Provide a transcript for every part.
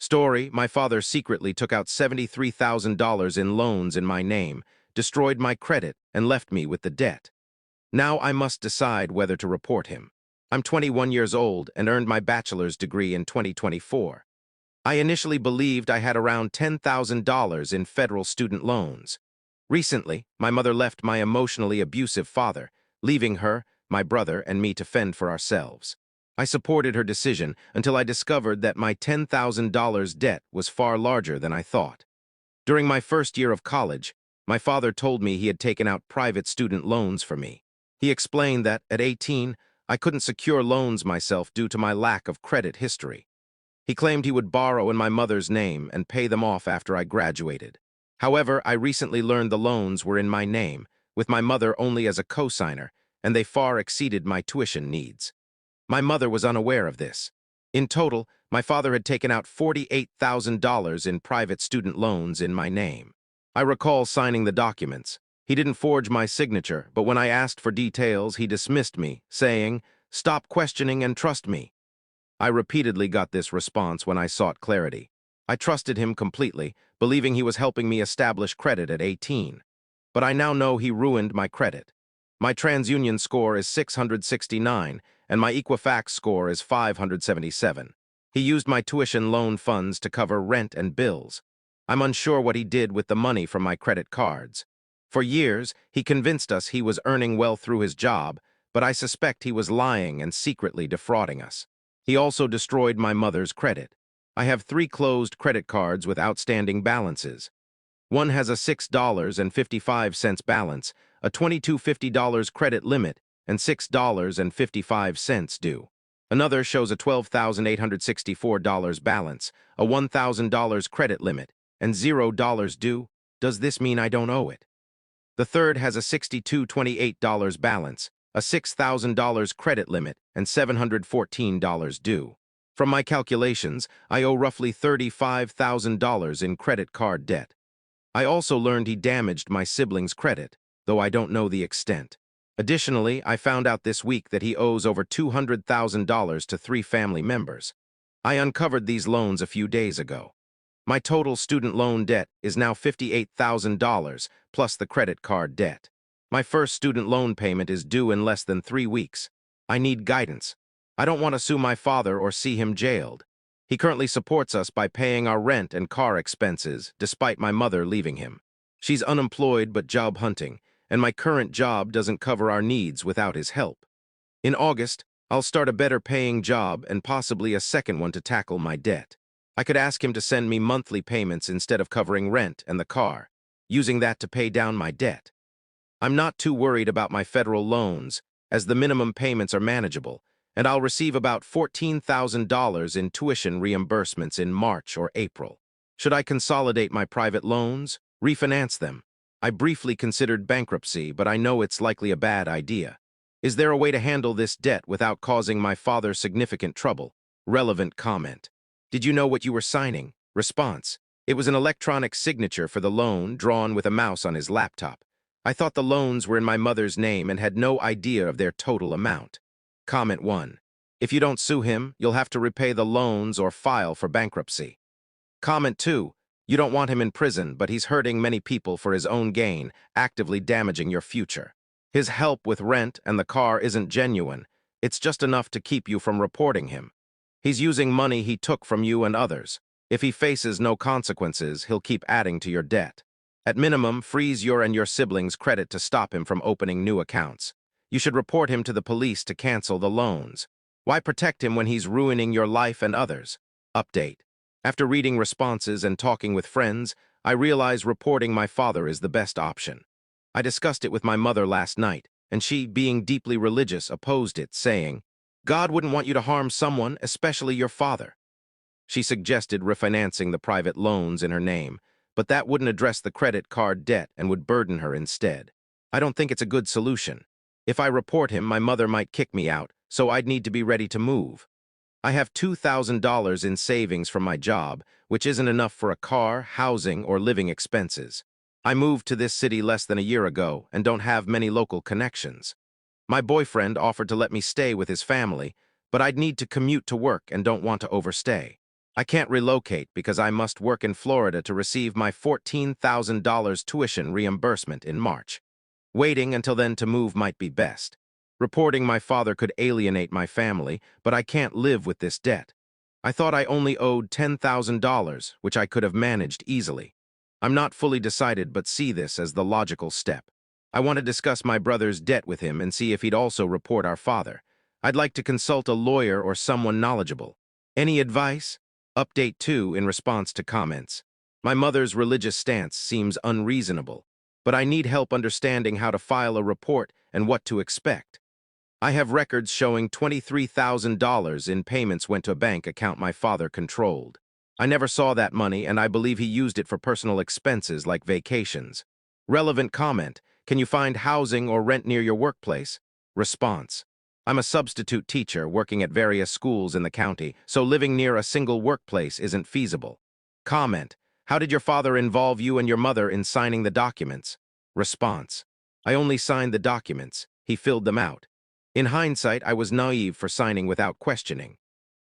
Story, my father secretly took out $73,000 in loans in my name, destroyed my credit, and left me with the debt. Now I must decide whether to report him. I'm 21 years old and earned my bachelor's degree in 2024. I initially believed I had around $10,000 in federal student loans. Recently, my mother left my emotionally abusive father, leaving her, my brother, and me to fend for ourselves. I supported her decision until I discovered that my $10,000 debt was far larger than I thought. During my first year of college, my father told me he had taken out private student loans for me. He explained that, at 18, I couldn't secure loans myself due to my lack of credit history. He claimed he would borrow in my mother's name and pay them off after I graduated. However, I recently learned the loans were in my name, with my mother only as a co-signer, and they far exceeded my tuition needs. My mother was unaware of this. In total, my father had taken out $48,000 in private student loans in my name. I recall signing the documents. He didn't forge my signature, but when I asked for details, he dismissed me, saying, "Stop questioning and trust me." I repeatedly got this response when I sought clarity. I trusted him completely, believing he was helping me establish credit at 18. But I now know he ruined my credit. My TransUnion score is 669, and my Equifax score is 577. He used my tuition loan funds to cover rent and bills. I'm unsure what he did with the money from my credit cards. For years, he convinced us he was earning well through his job, but I suspect he was lying and secretly defrauding us. He also destroyed my mother's credit. I have 3 closed credit cards with outstanding balances. One has a $6.55 balance, a $22.50 credit limit, and $6.55 due. Another shows a $12,864 balance, a $1,000 credit limit, and $0 due. Does this mean I don't owe it? The third has a $62.28 balance, a $6,000 credit limit, and $714 due. From my calculations, I owe roughly $35,000 in credit card debt. I also learned he damaged my siblings' credit, though I don't know the extent. Additionally, I found out this week that he owes over $200,000 to 3 family members. I uncovered these loans a few days ago. My total student loan debt is now $58,000 plus the credit card debt. My first student loan payment is due in less than 3 weeks. I need guidance. I don't want to sue my father or see him jailed. He currently supports us by paying our rent and car expenses, despite my mother leaving him. She's unemployed but job hunting, and my current job doesn't cover our needs without his help. In August, I'll start a better paying job and possibly a second one to tackle my debt. I could ask him to send me monthly payments instead of covering rent and the car, using that to pay down my debt. I'm not too worried about my federal loans, as the minimum payments are manageable, and I'll receive about $14,000 in tuition reimbursements in March or April. Should I consolidate my private loans? Refinance them? I briefly considered bankruptcy, but I know it's likely a bad idea. Is there a way to handle this debt without causing my father significant trouble? Relevant comment. Did you know what you were signing? Response. It was an electronic signature for the loan drawn with a mouse on his laptop. I thought the loans were in my mother's name and had no idea of their total amount. Comment 1. If you don't sue him, you'll have to repay the loans or file for bankruptcy. Comment 2. You don't want him in prison, but he's hurting many people for his own gain, actively damaging your future. His help with rent and the car isn't genuine. It's just enough to keep you from reporting him. He's using money he took from you and others. If he faces no consequences, he'll keep adding to your debt. At minimum, freeze your and your siblings' credit to stop him from opening new accounts. You should report him to the police to cancel the loans. Why protect him when he's ruining your life and others? Update. After reading responses and talking with friends, I realize reporting my father is the best option. I discussed it with my mother last night, and she, being deeply religious, opposed it, saying, "God wouldn't want you to harm someone, especially your father." She suggested refinancing the private loans in her name, but that wouldn't address the credit card debt and would burden her instead. I don't think it's a good solution. If I report him, my mother might kick me out, so I'd need to be ready to move. I have $2,000 in savings from my job, which isn't enough for a car, housing, or living expenses. I moved to this city less than a year ago and don't have many local connections. My boyfriend offered to let me stay with his family, but I'd need to commute to work and don't want to overstay. I can't relocate because I must work in Florida to receive my $14,000 tuition reimbursement in March. Waiting until then to move might be best. Reporting my father could alienate my family, but I can't live with this debt. I thought I only owed $10,000, which I could have managed easily. I'm not fully decided, but see this as the logical step. I want to discuss my brother's debt with him and see if he'd also report our father. I'd like to consult a lawyer or someone knowledgeable. Any advice? Update 2 in response to comments. My mother's religious stance seems unreasonable, but I need help understanding how to file a report and what to expect. I have records showing $23,000 in payments went to a bank account my father controlled. I never saw that money, and I believe he used it for personal expenses like vacations. Relevant comment: can you find housing or rent near your workplace? Response: I'm a substitute teacher working at various schools in the county, so living near a single workplace isn't feasible. Comment: how did your father involve you and your mother in signing the documents? Response: I only signed the documents. He filled them out. In hindsight, I was naive for signing without questioning.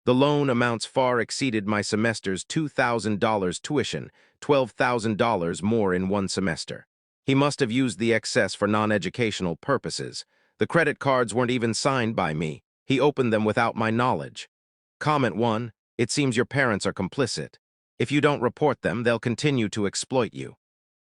The loan amounts far exceeded my semester's $2,000 tuition, $12,000 more in one semester. He must have used the excess for non-educational purposes. The credit cards weren't even signed by me. He opened them without my knowledge. Comment 1: it seems your parents are complicit. If you don't report them, they'll continue to exploit you.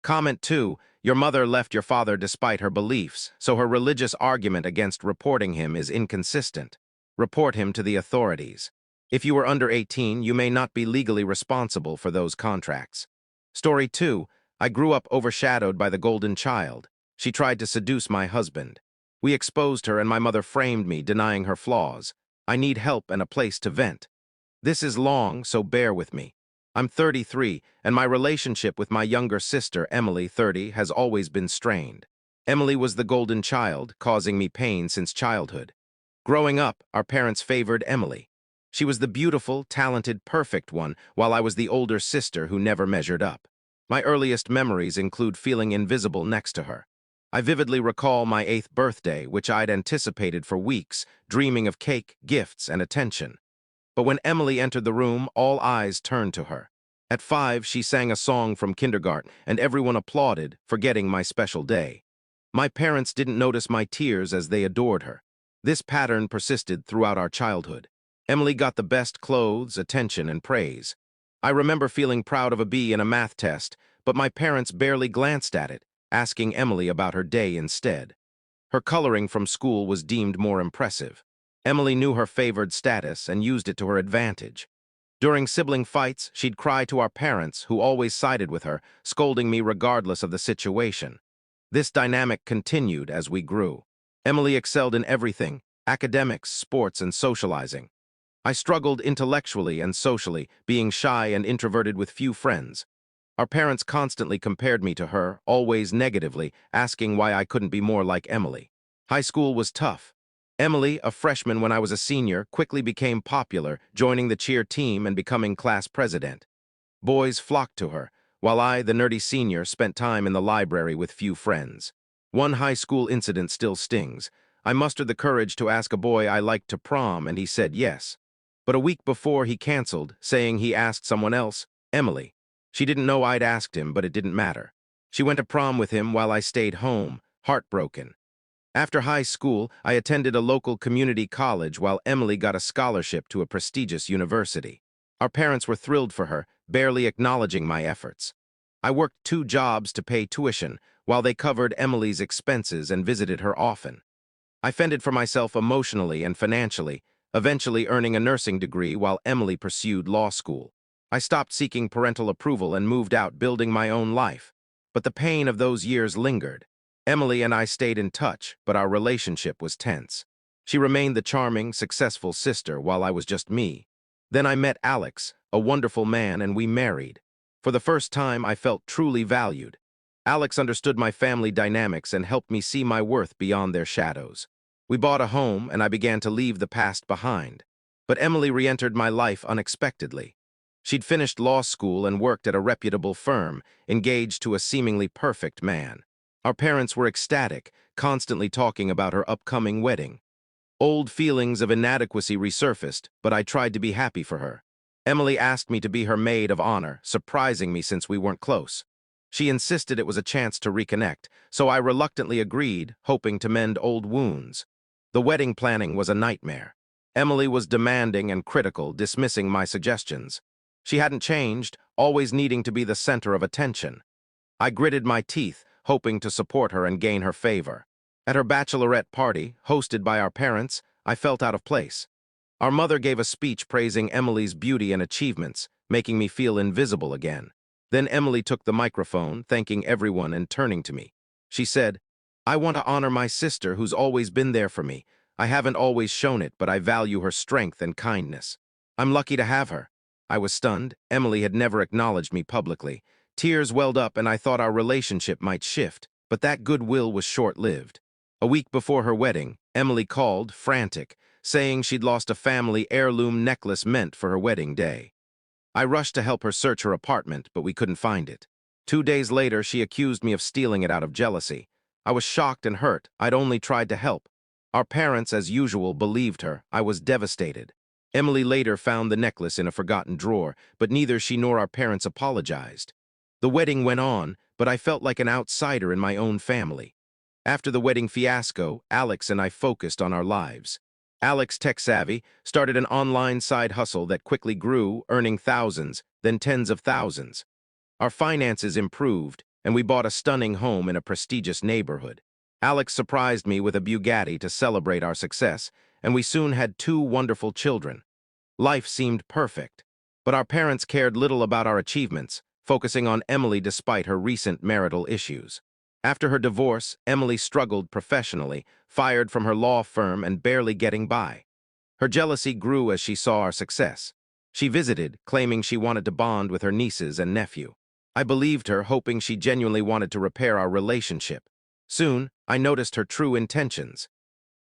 Comment 2: your mother left your father despite her beliefs, so her religious argument against reporting him is inconsistent. Report him to the authorities. If you are under 18, you may not be legally responsible for those contracts. Story 2: I grew up overshadowed by the golden child. She tried to seduce my husband. We exposed her and my mother framed me, denying her flaws. I need help and a place to vent. This is long, so bear with me. I'm 33, and my relationship with my younger sister, Emily, 30, has always been strained. Emily was the golden child, causing me pain since childhood. Growing up, our parents favored Emily. She was the beautiful, talented, perfect one, while I was the older sister who never measured up. My earliest memories include feeling invisible next to her. I vividly recall my 8th birthday, which I'd anticipated for weeks, dreaming of cake, gifts, and attention. But when Emily entered the room, all eyes turned to her. At 5, she sang a song from kindergarten, and everyone applauded, forgetting my special day. My parents didn't notice my tears as they adored her. This pattern persisted throughout our childhood. Emily got the best clothes, attention, and praise. I remember feeling proud of a B in a math test, but my parents barely glanced at it, asking Emily about her day instead. Her coloring from school was deemed more impressive. Emily knew her favored status and used it to her advantage. During sibling fights, she'd cry to our parents, who always sided with her, scolding me regardless of the situation. This dynamic continued as we grew. Emily excelled in everything: academics, sports, and socializing. I struggled intellectually and socially, being shy and introverted with few friends. Our parents constantly compared me to her, always negatively, asking why I couldn't be more like Emily. High school was tough. Emily, a freshman when I was a senior, quickly became popular, joining the cheer team and becoming class president. Boys flocked to her, while I, the nerdy senior, spent time in the library with few friends. One high school incident still stings. I mustered the courage to ask a boy I liked to prom, and he said yes. But a week before, he canceled, saying he asked someone else, Emily. She didn't know I'd asked him, but it didn't matter. She went to prom with him while I stayed home, heartbroken. After high school, I attended a local community college while Emily got a scholarship to a prestigious university. Our parents were thrilled for her, barely acknowledging my efforts. I worked 2 jobs to pay tuition, while they covered Emily's expenses and visited her often. I fended for myself emotionally and financially, eventually earning a nursing degree while Emily pursued law school. I stopped seeking parental approval and moved out, building my own life. But the pain of those years lingered. Emily and I stayed in touch, but our relationship was tense. She remained the charming, successful sister while I was just me. Then I met Alex, a wonderful man, and we married. For the first time, I felt truly valued. Alex understood my family dynamics and helped me see my worth beyond their shadows. We bought a home, and I began to leave the past behind. But Emily re-entered my life unexpectedly. She'd finished law school and worked at a reputable firm, engaged to a seemingly perfect man. Our parents were ecstatic, constantly talking about her upcoming wedding. Old feelings of inadequacy resurfaced, but I tried to be happy for her. Emily asked me to be her maid of honor, surprising me since we weren't close. She insisted it was a chance to reconnect, so I reluctantly agreed, hoping to mend old wounds. The wedding planning was a nightmare. Emily was demanding and critical, dismissing my suggestions. She hadn't changed, always needing to be the center of attention. I gritted my teeth, hoping to support her and gain her favor. At her bachelorette party, hosted by our parents, I felt out of place. Our mother gave a speech praising Emily's beauty and achievements, making me feel invisible again. Then Emily took the microphone, thanking everyone and turning to me. She said, "I want to honor my sister who's always been there for me. I haven't always shown it, but I value her strength and kindness. I'm lucky to have her." I was stunned. Emily had never acknowledged me publicly. Tears welled up and I thought our relationship might shift, but that goodwill was short-lived. A week before her wedding, Emily called, frantic, saying she'd lost a family heirloom necklace meant for her wedding day. I rushed to help her search her apartment, but we couldn't find it. 2 days later, she accused me of stealing it out of jealousy. I was shocked and hurt. I'd only tried to help. Our parents, as usual, believed her. I was devastated. Emily later found the necklace in a forgotten drawer, but neither she nor our parents apologized. The wedding went on, but I felt like an outsider in my own family. After the wedding fiasco, Alex and I focused on our lives. Alex, tech-savvy, started an online side hustle that quickly grew, earning thousands, then tens of thousands. Our finances improved, and we bought a stunning home in a prestigious neighborhood. Alex surprised me with a Bugatti to celebrate our success, and we soon had 2 wonderful children. Life seemed perfect, but our parents cared little about our achievements, focusing on Emily despite her recent marital issues. After her divorce, Emily struggled professionally, fired from her law firm and barely getting by. Her jealousy grew as she saw our success. She visited, claiming she wanted to bond with her nieces and nephew. I believed her, hoping she genuinely wanted to repair our relationship. Soon, I noticed her true intentions.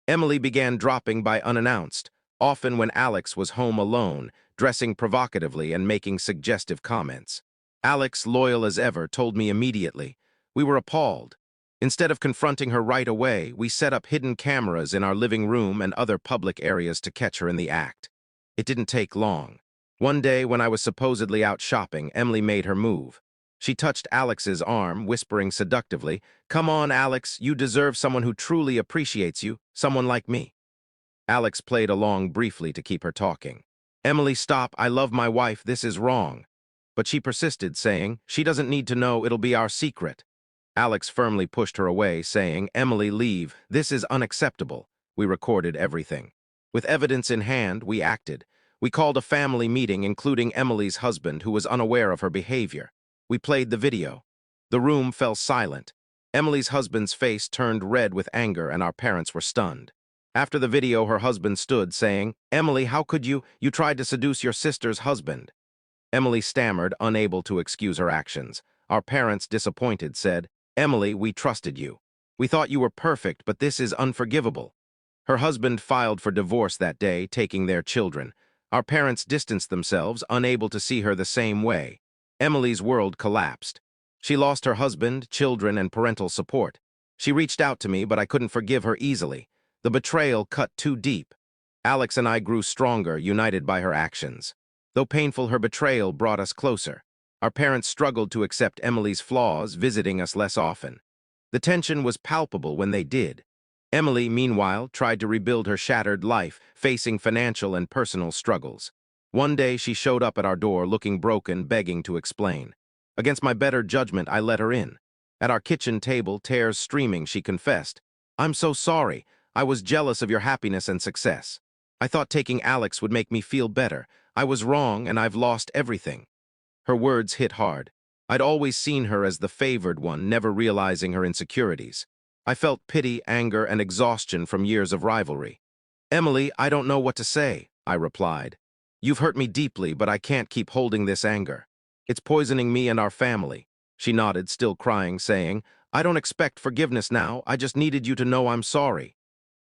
Emily began dropping by unannounced, often when Alex was home alone, dressing provocatively and making suggestive comments. Alex, loyal as ever, told me immediately. We were appalled. Instead of confronting her right away, we set up hidden cameras in our living room and other public areas to catch her in the act. It didn't take long. One day, when I was supposedly out shopping, Emily made her move. She touched Alex's arm, whispering seductively, "Come on, Alex, you deserve someone who truly appreciates you, someone like me." Alex played along briefly to keep her talking. "Emily, stop, I love my wife, this is wrong." But she persisted, saying, "She doesn't need to know, it'll be our secret." Alex firmly pushed her away, saying, "Emily, leave, this is unacceptable." We recorded everything. With evidence in hand, we acted. We called a family meeting, including Emily's husband, who was unaware of her behavior. We played the video. The room fell silent. Emily's husband's face turned red with anger, and our parents were stunned. After the video, her husband stood, saying, "Emily, how could you? You tried to seduce your sister's husband." Emily stammered, unable to excuse her actions. Our parents, disappointed, said, "Emily, we trusted you. We thought you were perfect, but this is unforgivable." Her husband filed for divorce that day, taking their children. Our parents distanced themselves, unable to see her the same way. Emily's world collapsed. She lost her husband, children, and parental support. She reached out to me, but I couldn't forgive her easily. The betrayal cut too deep. Alex and I grew stronger, united by her actions. Though painful, her betrayal brought us closer. Our parents struggled to accept Emily's flaws, visiting us less often. The tension was palpable when they did. Emily, meanwhile, tried to rebuild her shattered life, facing financial and personal struggles. One day, she showed up at our door, looking broken, begging to explain. Against my better judgment, I let her in. At our kitchen table, tears streaming, she confessed, "I'm so sorry. I was jealous of your happiness and success. I thought taking Alex would make me feel better. I was wrong, and I've lost everything." Her words hit hard. I'd always seen her as the favored one, never realizing her insecurities. I felt pity, anger, and exhaustion from years of rivalry. "Emily, I don't know what to say," I replied. "You've hurt me deeply, but I can't keep holding this anger. It's poisoning me and our family." She nodded, still crying, saying, "I don't expect forgiveness now. I just needed you to know I'm sorry."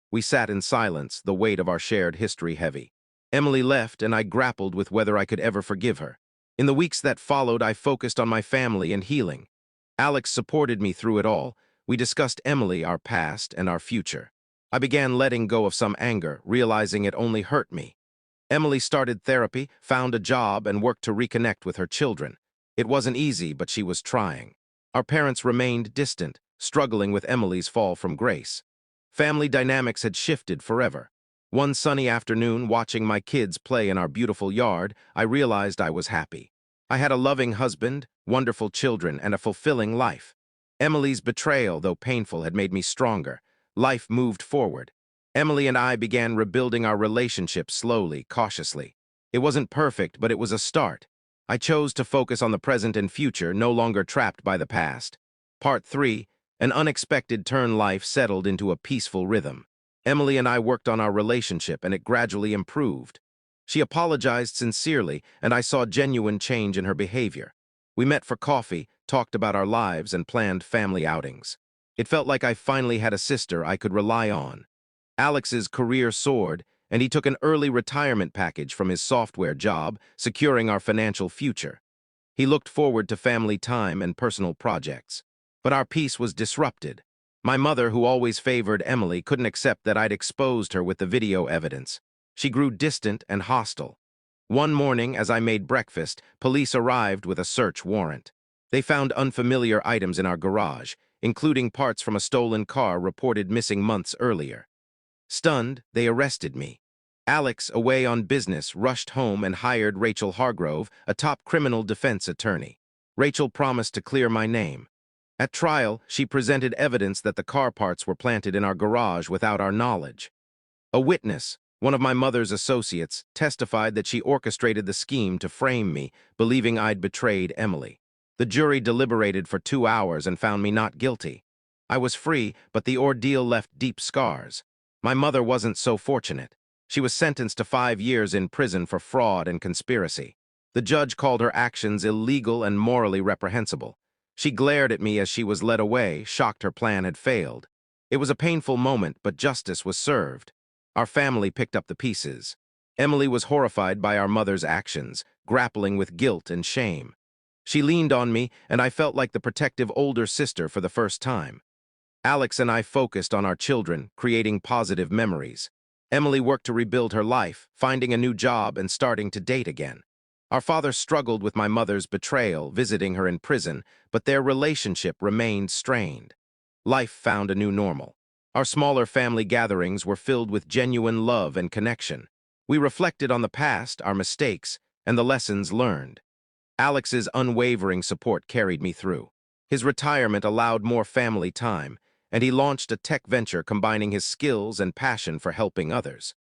We sat in silence, the weight of our shared history heavy. Emily left, and I grappled with whether I could ever forgive her. In the weeks that followed, I focused on my family and healing. Alex supported me through it all. We discussed Emily, our past, and our future. I began letting go of some anger, realizing it only hurt me. Emily started therapy, found a job, and worked to reconnect with her children. It wasn't easy, but she was trying. Our parents remained distant, struggling with Emily's fall from grace. Family dynamics had shifted forever. One sunny afternoon, watching my kids play in our beautiful yard, I realized I was happy. I had a loving husband, wonderful children, and a fulfilling life. Emily's betrayal, though painful, had made me stronger. Life moved forward. Emily and I began rebuilding our relationship slowly, cautiously. It wasn't perfect, but it was a start. I chose to focus on the present and future, no longer trapped by the past. Part 3. An unexpected turn. Life settled into a peaceful rhythm. Emily and I worked on our relationship, and it gradually improved. She apologized sincerely, and I saw genuine change in her behavior. We met for coffee, talked about our lives, and planned family outings. It felt like I finally had a sister I could rely on. Alex's career soared, and he took an early retirement package from his software job, securing our financial future. He looked forward to family time and personal projects. But our peace was disrupted. My mother, who always favored Emily, couldn't accept that I'd exposed her with the video evidence. She grew distant and hostile. One morning, as I made breakfast, police arrived with a search warrant. They found unfamiliar items in our garage, including parts from a stolen car reported missing months earlier. Stunned, they arrested me. Alex, away on business, rushed home and hired Rachel Hargrove, a top criminal defense attorney. Rachel promised to clear my name. At trial, she presented evidence that the car parts were planted in our garage without our knowledge. A witness, one of my mother's associates, testified that she orchestrated the scheme to frame me, believing I'd betrayed Emily. The jury deliberated for 2 hours and found me not guilty. I was free, but the ordeal left deep scars. My mother wasn't so fortunate. She was sentenced to 5 years in prison for fraud and conspiracy. The judge called her actions illegal and morally reprehensible. She glared at me as she was led away, shocked her plan had failed. It was a painful moment, but justice was served. Our family picked up the pieces. Emily was horrified by our mother's actions, grappling with guilt and shame. She leaned on me, and I felt like the protective older sister for the first time. Alex and I focused on our children, creating positive memories. Emily worked to rebuild her life, finding a new job and starting to date again. Our father struggled with my mother's betrayal, visiting her in prison, but their relationship remained strained. Life found a new normal. Our smaller family gatherings were filled with genuine love and connection. We reflected on the past, our mistakes, and the lessons learned. Alex's unwavering support carried me through. His retirement allowed more family time, and he launched a tech venture combining his skills and passion for helping others.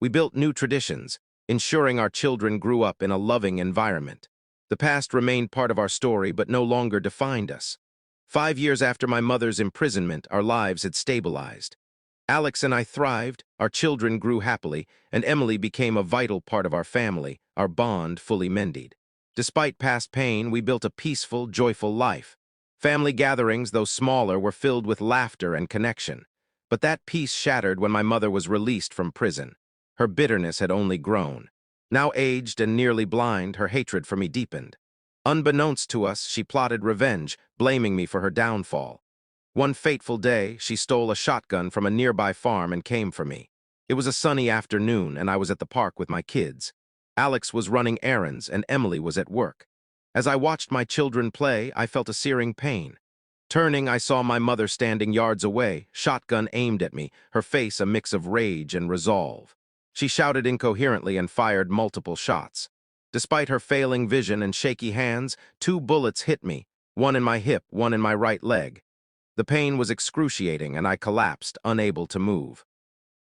We built new traditions, ensuring our children grew up in a loving environment. The past remained part of our story but no longer defined us. 5 years after my mother's imprisonment, our lives had stabilized. Alex and I thrived, our children grew happily, and Emily became a vital part of our family, our bond fully mended. Despite past pain, we built a peaceful, joyful life. Family gatherings, though smaller, were filled with laughter and connection. But that peace shattered when my mother was released from prison. Her bitterness had only grown. Now aged and nearly blind, her hatred for me deepened. Unbeknownst to us, she plotted revenge, blaming me for her downfall. One fateful day, she stole a shotgun from a nearby farm and came for me. It was a sunny afternoon, and I was at the park with my kids. Alex was running errands, and Emily was at work. As I watched my children play, I felt a searing pain. Turning, I saw my mother standing yards away, shotgun aimed at me, her face a mix of rage and resolve. She shouted incoherently and fired multiple shots. Despite her failing vision and shaky hands, 2 bullets hit me, one in my hip, one in my right leg. The pain was excruciating, and I collapsed, unable to move.